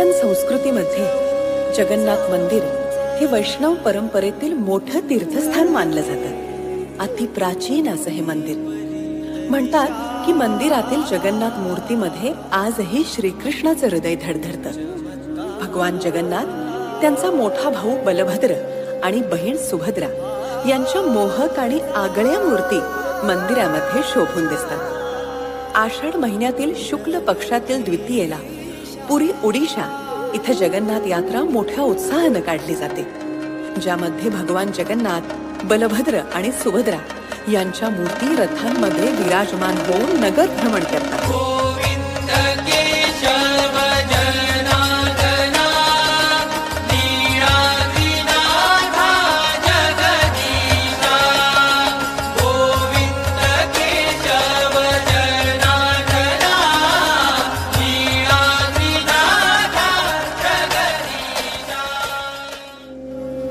सनातन संस्कृतीमध्ये जगन्नाथ मंदिर हे वैष्णव परंपरेतील मोठं तीर्थस्थान मानलं जातं. अति प्राचीन असं हे मंदिर. म्हणतात की मंदिरातील जगन्नाथ मूर्तीमध्ये आजही श्रीकृष्णाचं हृदय धडधडतं. भगवान जगन्नाथ, त्यांचा मोठा भाऊ बलभद्र आणि बहीण सुभद्रा यांच्या मोहक आणि आगळ्या मूर्ती मंदिरामध्ये शोभून दिसतात. आषाढ महिन्यातील शुक्ल पक्षातील द्वितीयेला पुरी ओडिशा इथे जगन्नाथ यात्रा मोठ्या उत्साहानं काढली जाते, ज्यामध्ये भगवान जगन्नाथ, बलभद्र आणि सुभद्रा यांच्या मूर्ती रथांमध्ये विराजमान होऊन नगर भ्रमण करतात.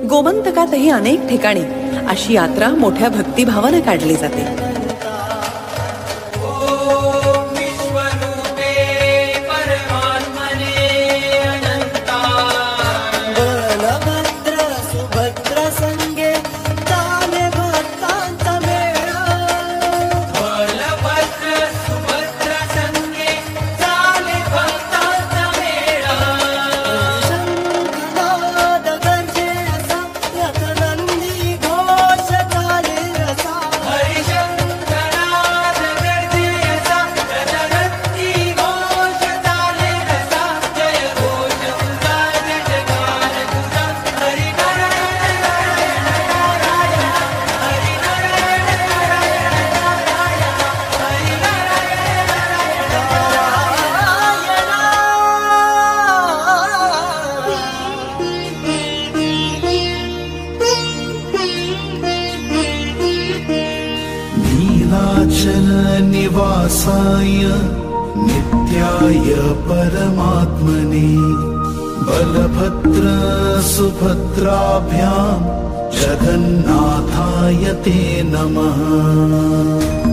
गोमंतकातही अनेक ठिकाणी अशी यात्रा मोठ्या भक्तिभावाने काढली जाते. निवासाय नित्याय परमात्मने बलभद्र सुभद्राभ्यां जगन्नाथाय ते नमः.